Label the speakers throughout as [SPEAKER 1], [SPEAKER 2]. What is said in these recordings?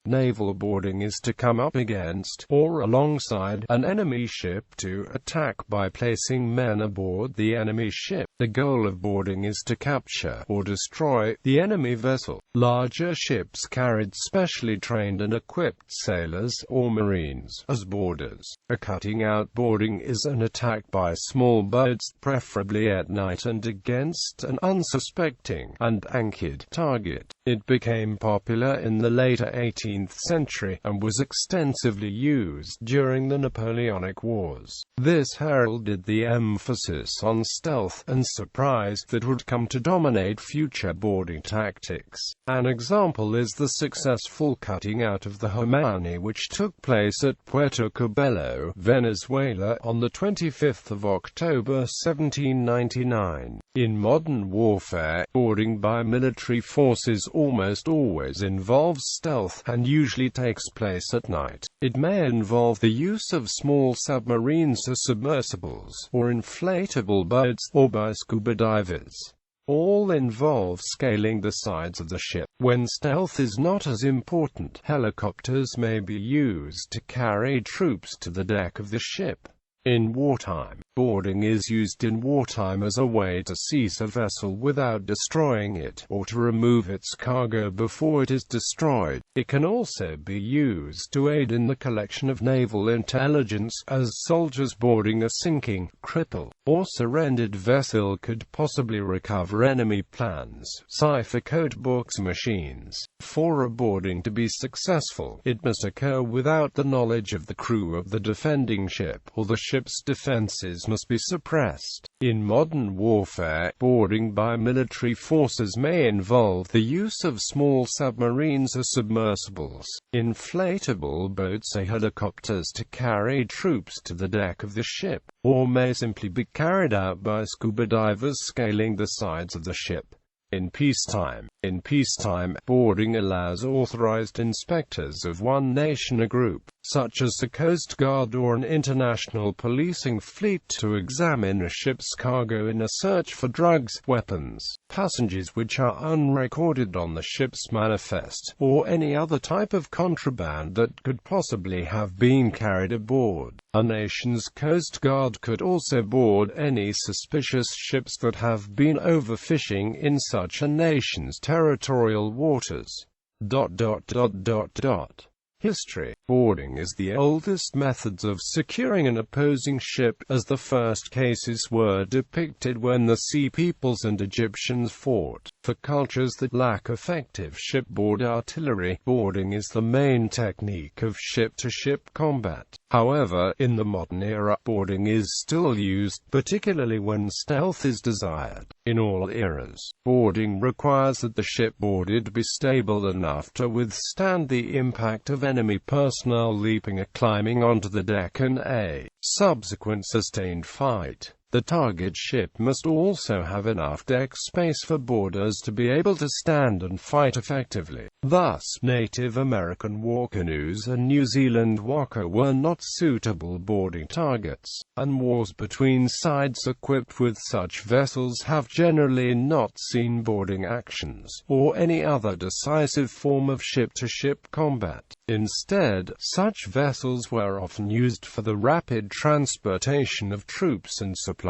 [SPEAKER 1] Naval boarding is to come up against, or alongside, an enemy ship to attack by placing men aboard the enemy ship. The goal of boarding is to capture, or destroy, the enemy vessel. Larger ships carried specially trained and equipped sailors, or marines, as boarders. A cutting-out boarding is an attack by small boats, preferably at night and against an unsuspecting and anchored target. It became popular in the later 18th century, and was extensively used during the Napoleonic Wars. This heralded the emphasis on stealth and surprise that would come to dominate future boarding tactics. An example is the successful cutting out of the Humani, which took place at Puerto Cabello, Venezuela, on the 25th of October 1799. In modern warfare, boarding by military forces almost always involves stealth, and usually takes place at night. It may involve the use of small submarines or submersibles, or inflatable boats, or by scuba divers. All involve scaling the sides of the ship. When stealth is not as important, helicopters may be used to carry troops to the deck of the ship. In wartime, boarding is used in wartime as a way to seize a vessel without destroying it, or to remove its cargo before it is destroyed. It can also be used to aid in the collection of naval intelligence, as soldiers boarding a sinking, crippled, or surrendered vessel could possibly recover enemy plans, cipher code books, machines. For a boarding to be successful, it must occur without the knowledge of the crew of the defending ship, or the ship's defenses must be suppressed. In modern warfare, boarding by military forces may involve the use of small submarines or submersibles, inflatable boats or helicopters to carry troops to the deck of the ship, or may simply be carried out by scuba divers scaling the sides of the ship. In peacetime, boarding allows authorized inspectors of one nation or group, such as the Coast Guard or an international policing fleet, to examine a ship's cargo in a search for drugs, weapons, passengers which are unrecorded on the ship's manifest, or any other type of contraband that could possibly have been carried aboard. A nation's Coast Guard could also board any suspicious ships that have been overfishing in such a nation's territorial waters. History. Boarding is the oldest methods of securing an opposing ship, as the first cases were depicted when the Sea Peoples and Egyptians fought. For cultures that lack effective shipboard artillery, boarding is the main technique of ship-to-ship combat. However, in the modern era, boarding is still used, particularly when stealth is desired. In all eras, boarding requires that the ship boarded be stable enough to withstand the impact of enemy personnel leaping or climbing onto the deck and a subsequent sustained fight. The target ship must also have enough deck space for boarders to be able to stand and fight effectively. Thus, Native American war canoes and New Zealand waka were not suitable boarding targets, and wars between sides equipped with such vessels have generally not seen boarding actions, or any other decisive form of ship-to-ship combat. Instead, such vessels were often used for the rapid transportation of troops and supplies,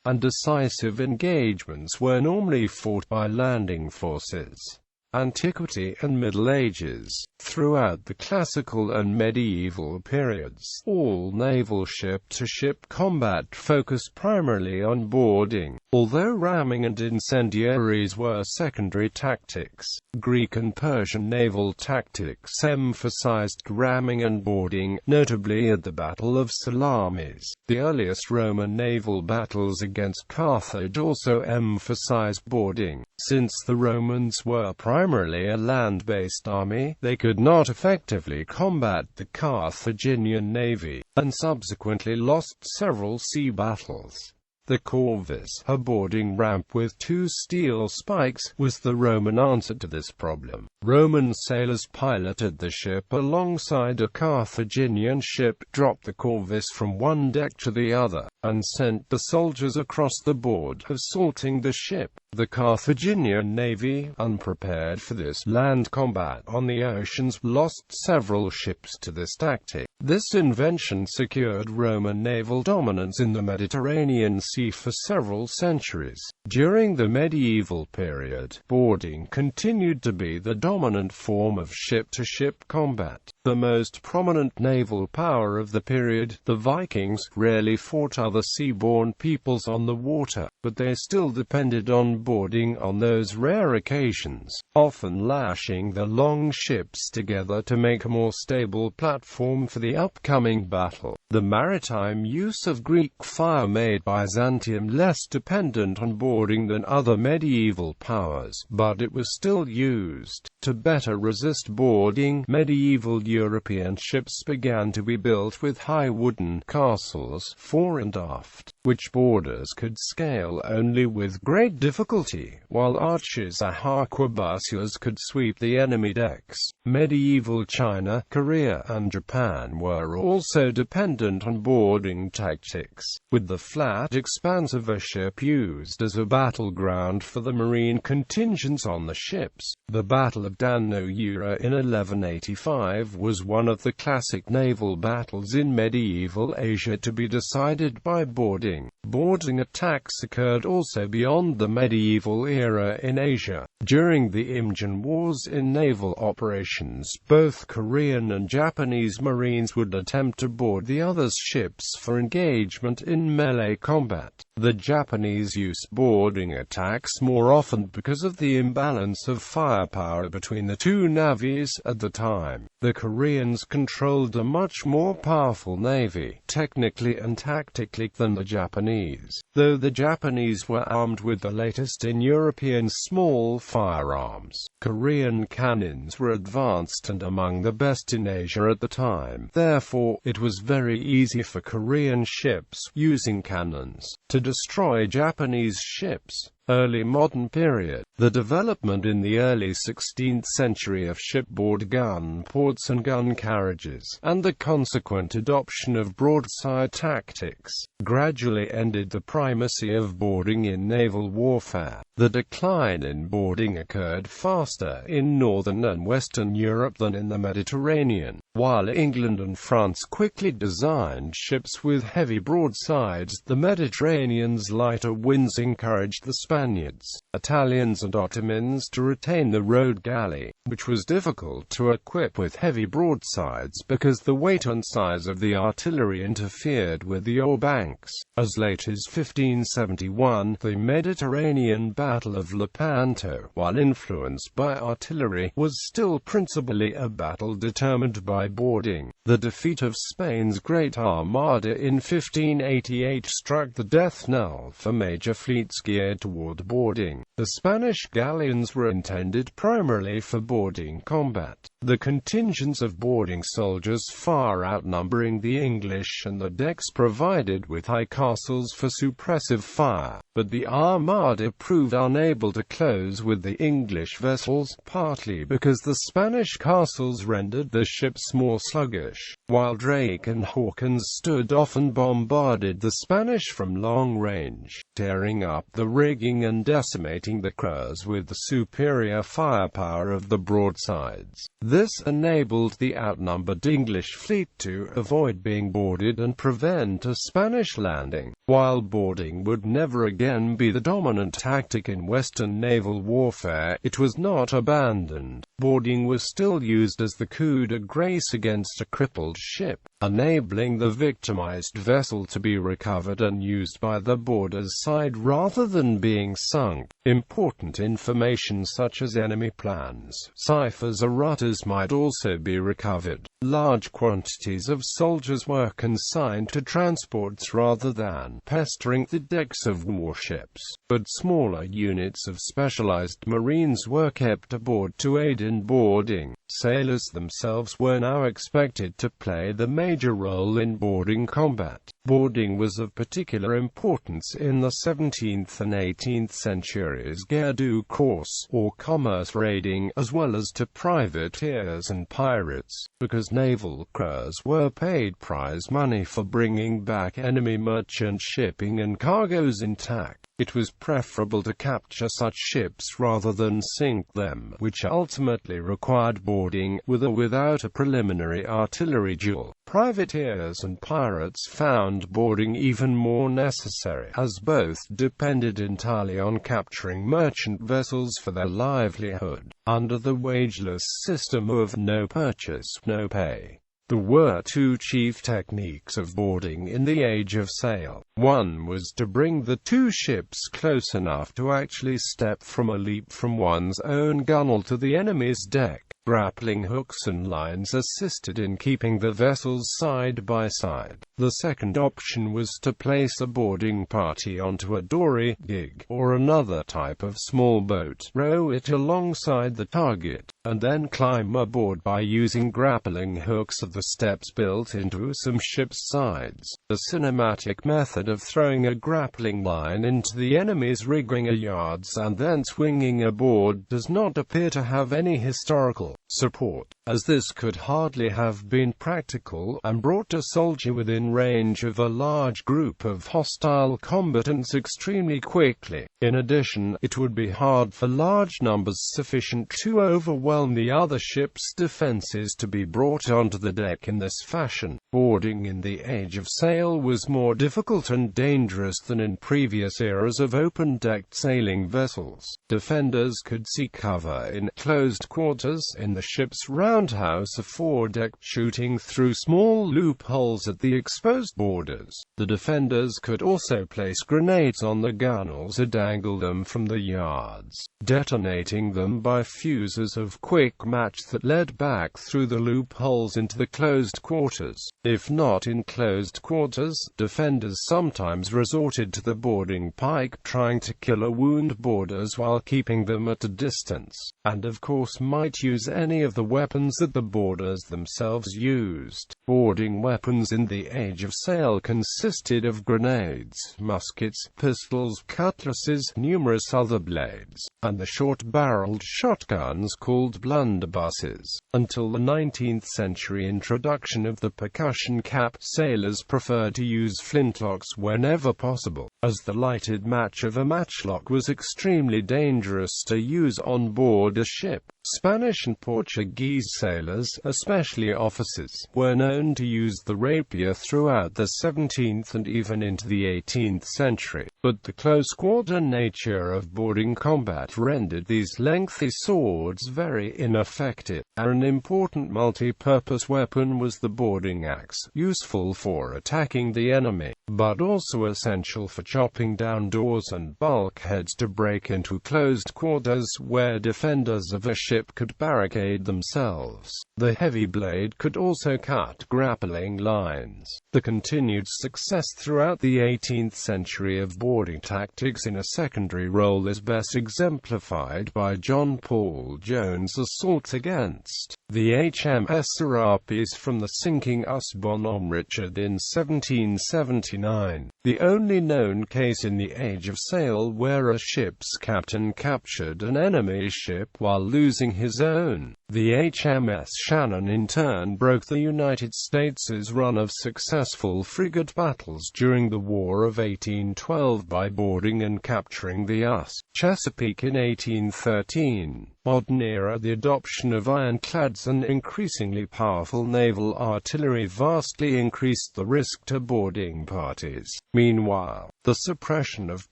[SPEAKER 1] and decisive engagements were normally fought by landing forces. Antiquity and Middle Ages. Throughout the classical and medieval periods, all naval ship-to-ship combat focused primarily on boarding, although ramming and incendiaries were secondary tactics. Greek and Persian naval tactics emphasized ramming and boarding, notably at the Battle of Salamis. The earliest Roman naval battles against Carthage also emphasized boarding. Since the Romans were primarily a land-based army, they could not effectively combat the Carthaginian navy, and subsequently lost several sea battles. The corvus, a boarding ramp with two steel spikes, was the Roman answer to this problem. Roman sailors piloted the ship alongside a Carthaginian ship, dropped the corvus from one deck to the other, and sent the soldiers across the board, assaulting the ship. The Carthaginian navy, unprepared for this land combat on the oceans, lost several ships to this tactic. This invention secured Roman naval dominance in the Mediterranean Sea for several centuries. During the medieval period, boarding continued to be the dominant form of ship-to-ship combat. The most prominent naval power of the period, the Vikings, rarely fought other seaborne peoples on the water, but they still depended on boarding on those rare occasions, often lashing the long ships together to make a more stable platform for the upcoming battle. The maritime use of Greek fire made Byzantium less dependent on boarding than other medieval powers, but it was still used. To better resist boarding, medieval European ships began to be built with high wooden castles, fore and aft, which boarders could scale only with great difficulty, while archers or arquebusiers could sweep the enemy decks. Medieval China, Korea, and Japan were also dependent on boarding tactics, with the flat expanse of a ship used as a battleground for the marine contingents on the ships. The Battle of Dan-no-Ura in 1185 was one of the classic naval battles in medieval Asia to be decided by boarding. Boarding attacks occurred also beyond the medieval era in Asia. During the Imjin Wars in naval operations, both Korean and Japanese marines would attempt to board the other's ships for engagement in melee combat. The Japanese used boarding attacks more often because of the imbalance of firepower between the two navies at the time. The Koreans controlled a much more powerful navy, technically and tactically, than the Japanese, though the Japanese were armed with the latest in European small firearms. Korean cannons were advanced and among the best in Asia at the time. Therefore, it was very easy for Korean ships, using cannons, to destroy Japanese ships. Early modern period. The development in the early 16th century of shipboard gun ports and gun carriages, and the consequent adoption of broadside tactics, gradually ended the primacy of boarding in naval warfare. The decline in boarding occurred faster in northern and western Europe than in the Mediterranean. While England and France quickly designed ships with heavy broadsides, the Mediterranean's lighter winds encouraged the Spaniards, Italians and Ottomans to retain the road galley, which was difficult to equip with heavy broadsides because the weight and size of the artillery interfered with the oar banks. As late as 1571, the Mediterranean Battle of Lepanto, while influenced by artillery, was still principally a battle determined by boarding. The defeat of Spain's Great Armada in 1588 struck the death knell for major fleets geared toward boarding. The Spanish galleons were intended primarily for boarding combat, the contingents of boarding soldiers far outnumbering the English, and the decks provided with high castles for suppressive fire. But the Armada proved unable to close with the English vessels, partly because the Spanish castles rendered the ships more sluggish, while Drake and Hawkins stood off and bombarded the Spanish from long range, tearing up the rigging and decimating the crews with the superior firepower of the broadsides. This enabled the outnumbered English fleet to avoid being boarded and prevent a Spanish landing. While boarding would never again be the dominant tactic in Western naval warfare, it was not abandoned. Boarding was still used as the coup de grace against a crippled ship, enabling the victimized vessel to be recovered and used by the boarder's side rather than being sunk. Important information such as enemy plans, ciphers or rudders might also be recovered. Large quantities of soldiers were consigned to transports rather than pestering the decks of warships, but smaller units of specialized marines were kept aboard to aid in boarding. Sailors themselves were now expected to play the major role in boarding combat. Boarding was of particular importance in the 17th and 18th centuries guerre du corps, or commerce raiding, as well as to privateers and pirates, because naval crews were paid prize money for bringing back enemy merchant shipping and cargoes intact. It was preferable to capture such ships rather than sink them, which ultimately required boarding, with or without a preliminary artillery duel. Privateers and pirates found boarding even more necessary, as both depended entirely on capturing merchant vessels for their livelihood, under the wageless system of no purchase, no pay. There were two chief techniques of boarding in the Age of Sail. One was to bring the two ships close enough to actually step from a leap from one's own gunwale to the enemy's deck. Grappling hooks and lines assisted in keeping the vessels side by side. The second option was to place a boarding party onto a dory, gig, or another type of small boat, row it alongside the target, and then climb aboard by using grappling hooks of the steps built into some ships' sides. The cinematic method of throwing a grappling line into the enemy's rigging yards and then swinging aboard does not appear to have any historical support, as this could hardly have been practical, and brought a soldier within range of a large group of hostile combatants extremely quickly. In addition, it would be hard for large numbers sufficient to overwhelm the other ship's defenses to be brought onto the deck in this fashion. Boarding in the Age of Sail was more difficult and dangerous than in previous eras of open-decked sailing vessels. Defenders could seek cover in closed quarters in the ship's roundhouse or foredeck, shooting through small loopholes at the exposed boarders. The defenders could also place grenades on the gunwales or dangle them from the yards, detonating them by fuses of quick match that led back through the loopholes into the closed quarters. If not in closed quarters, defenders sometimes resorted to the boarding pike, trying to kill or wound boarders while keeping them at a distance, and of course might use any of the weapons that the boarders themselves used. Boarding weapons in the Age of Sail consisted of grenades, muskets, pistols, cutlasses, numerous other blades, and the short-barreled shotguns called blunderbusses. Until the 19th century introduction of the percussion cap, sailors preferred to use flintlocks whenever possible, as the lighted match of a matchlock was extremely dangerous to use on board a ship. Spanish and Portuguese sailors, especially officers, were known to use the rapier throughout the 17th and even into the 18th century, but the close-quarter nature of boarding combat rendered these lengthy swords very ineffective. An important multi-purpose weapon was the boarding axe, useful for attacking the enemy, but also essential for chopping down doors and bulkheads to break into closed quarters where defenders of a ship could barricade themselves. The heavy blade could also cut grappling lines. The continued success throughout the 18th century of boarding tactics in a secondary role is best exemplified by John Paul Jones' assault against the HMS Serapis from the sinking US Bonhomme Richard in 1779, the only known case in the Age of Sail where a ship's captain captured an enemy ship while losing his own. The HMS Shannon in turn broke the United States' run of successful frigate battles during the War of 1812 by boarding and capturing the US Chesapeake in 1813. Modern era, the adoption of ironclads and increasingly powerful naval artillery vastly increased the risk to boarding parties. Meanwhile, the suppression of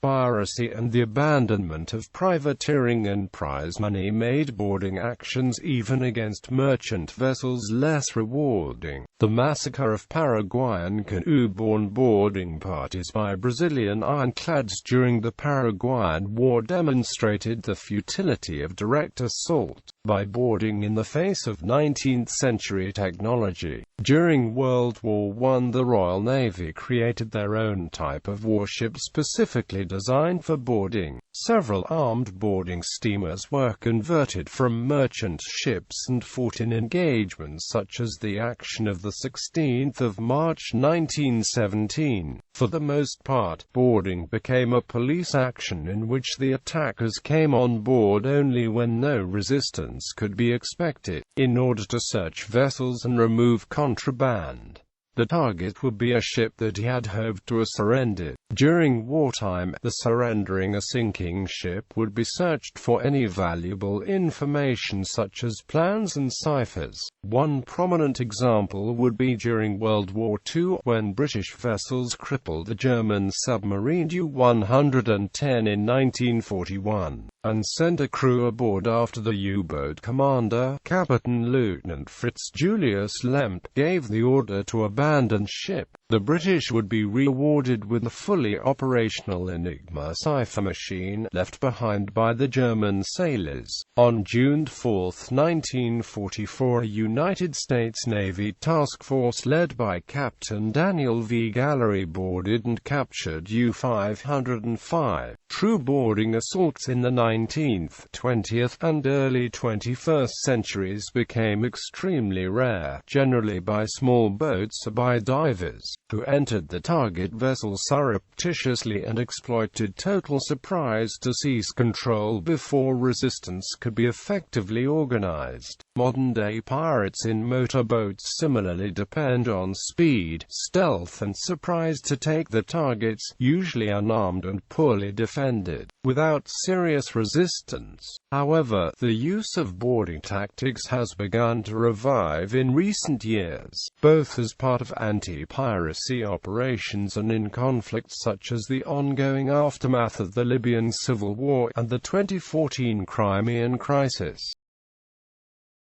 [SPEAKER 1] piracy and the abandonment of privateering and prize money made boarding actions even against merchant vessels less rewarding. The massacre of Paraguayan canoe-borne boarding parties by Brazilian ironclads during the Paraguayan War demonstrated the futility of direct assault by boarding in the face of 19th-century technology. During World War I, the Royal Navy created their own type of warship specifically designed for boarding. Several armed boarding steamers were converted from merchant ships and fought in engagements such as the action of 16 March 1917. For the most part, boarding became a police action in which the attackers came on board only when no resistance could be expected, in order to search vessels and remove contraband. The target would be a ship that he had hoped to surrender. During wartime, the surrendering a sinking ship would be searched for any valuable information such as plans and ciphers. One prominent example would be during World War II, when British vessels crippled the German submarine U-110 in 1941, and sent a crew aboard after the U-boat commander, Captain Lieutenant Fritz Julius Lemp, gave the order to abandon ship. The British would be rewarded with a fully operational Enigma cipher machine, left behind by the German sailors. On June 4, 1944, a United States Navy task force led by Captain Daniel V. Gallery boarded and captured U-505. True boarding assaults in the 19th, 20th, and early 21st centuries became extremely rare, generally by small boats or by divers, who entered the target vessel surreptitiously and exploited total surprise to seize control before resistance could be effectively organized. Modern-day pirates in motorboats similarly depend on speed, stealth and surprise to take the targets, usually unarmed and poorly defended, without serious resistance. However, the use of boarding tactics has begun to revive in recent years, both as part of anti-piracy operations and in conflicts such as the ongoing aftermath of the Libyan civil war and the 2014 Crimean crisis.